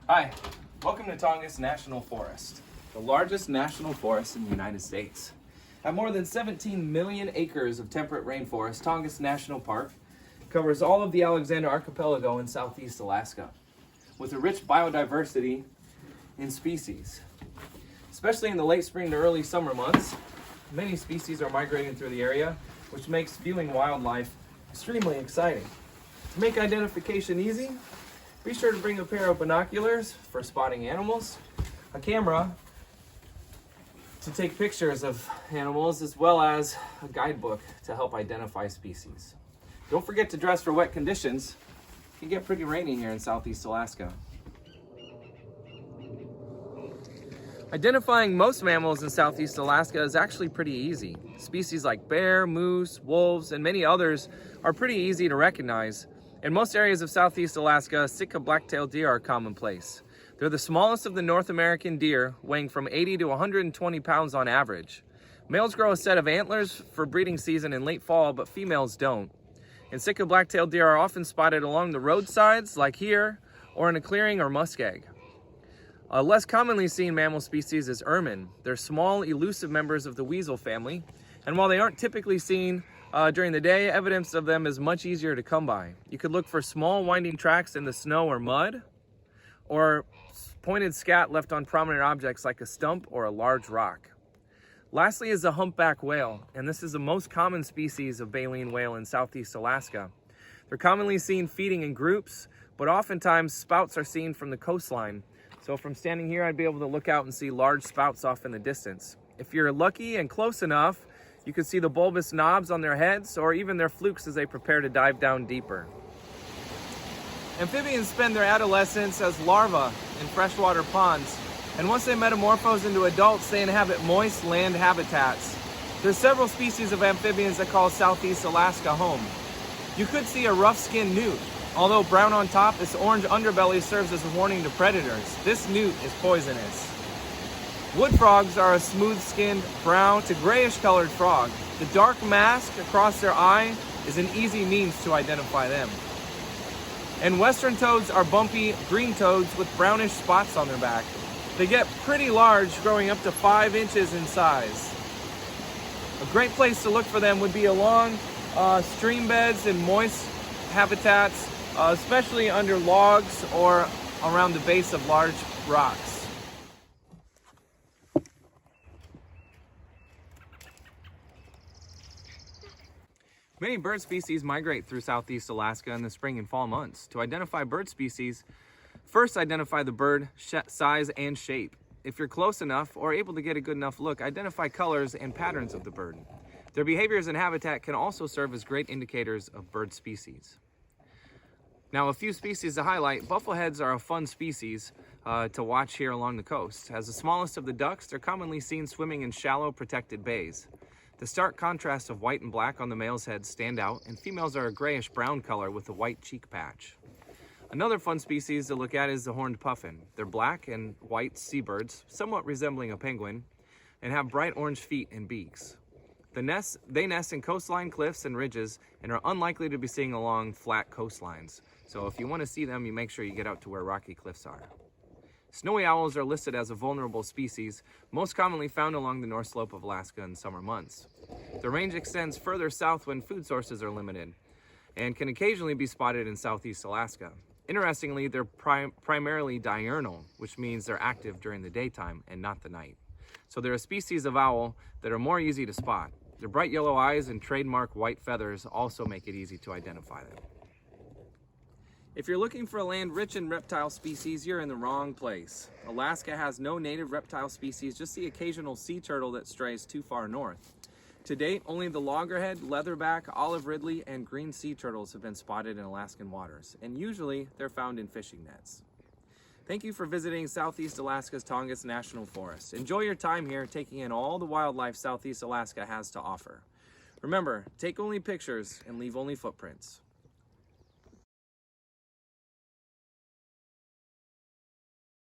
Hi, welcome to Tongass National Forest, the largest national forest in the United States. At more than 17 million acres of temperate rainforest, Tongass National Park covers all of the Alexander Archipelago in southeast Alaska, with a rich biodiversity in species. Especially in the late spring to early summer months, many species are migrating through the area, which makes viewing wildlife extremely exciting. To make identification easy, be sure to bring a pair of binoculars for spotting animals, a camera to take pictures of animals, as well as a guidebook to help identify species. Don't forget to dress for wet conditions. It can get pretty rainy here in southeast Alaska. Identifying most mammals in southeast Alaska is actually pretty easy. Species like bear, moose, wolves, and many others are pretty easy to recognize. In most areas of southeast Alaska, Sitka black-tailed deer are commonplace. They're the smallest of the North American deer, weighing from 80 to 120 pounds on average. Males grow a set of antlers for breeding season in late fall, but females don't. And Sitka black-tailed deer are often spotted along the roadsides, like here, or in a clearing or muskeg. A less commonly seen mammal species is ermine. They're small, elusive members of the weasel family, and while they aren't typically seen during the day, evidence of them is much easier to come by. You could look for small winding tracks in the snow or mud, or pointed scat left on prominent objects like a stump or a large rock. Lastly is the humpback whale, and this is the most common species of baleen whale in southeast Alaska. They're commonly seen feeding in groups, but oftentimes spouts are seen from the coastline. So from standing here, I'd be able to look out and see large spouts off in the distance. If you're lucky and close enough, you can see the bulbous knobs on their heads or even their flukes as they prepare to dive down deeper. Amphibians spend their adolescence as larvae in freshwater ponds, and once they metamorphose into adults, they inhabit moist land habitats. There's several species of amphibians that call southeast Alaska home. You could see a rough-skinned newt. Although brown on top, its orange underbelly serves as a warning to predators. This newt is poisonous. Wood frogs are a smooth-skinned brown to grayish colored frog. The dark mask across their eye is an easy means to identify them. And western toads are bumpy green toads with brownish spots on their back. They get pretty large, growing up to 5 inches in size. A great place to look for them would be along stream beds and moist habitats, especially under logs or around the base of large rocks. Many bird species migrate through southeast Alaska in the spring and fall months. To identify bird species, first identify the bird size and shape. If you're close enough or able to get a good enough look, identify colors and patterns of the bird. Their behaviors and habitat can also serve as great indicators of bird species. Now, a few species to highlight. Buffleheads are a fun species to watch here along the coast. As the smallest of the ducks, they're commonly seen swimming in shallow, protected bays. The stark contrast of white and black on the male's head stand out, and females are a grayish-brown color with a white cheek patch. Another fun species to look at is the horned puffin. They're black and white seabirds, somewhat resembling a penguin, and have bright orange feet and beaks. They nest in coastline cliffs and ridges and are unlikely to be seen along flat coastlines. So if you want to see them, you make sure you get out to where rocky cliffs are. Snowy owls are listed as a vulnerable species, most commonly found along the north slope of Alaska in summer months. The range extends further south when food sources are limited and can occasionally be spotted in southeast Alaska. Interestingly, they're primarily diurnal, which means they're active during the daytime and not the night. So they're a species of owl that are more easy to spot. Their bright yellow eyes and trademark white feathers also make it easy to identify them. If you're looking for a land rich in reptile species, you're in the wrong place. Alaska has no native reptile species, just the occasional sea turtle that strays too far north. To date, only the loggerhead, leatherback, olive ridley, and green sea turtles have been spotted in Alaskan waters, and usually they're found in fishing nets. Thank you for visiting Southeast Alaska's Tongass National Forest. Enjoy your time here taking in all the wildlife Southeast Alaska has to offer. Remember, take only pictures and leave only footprints.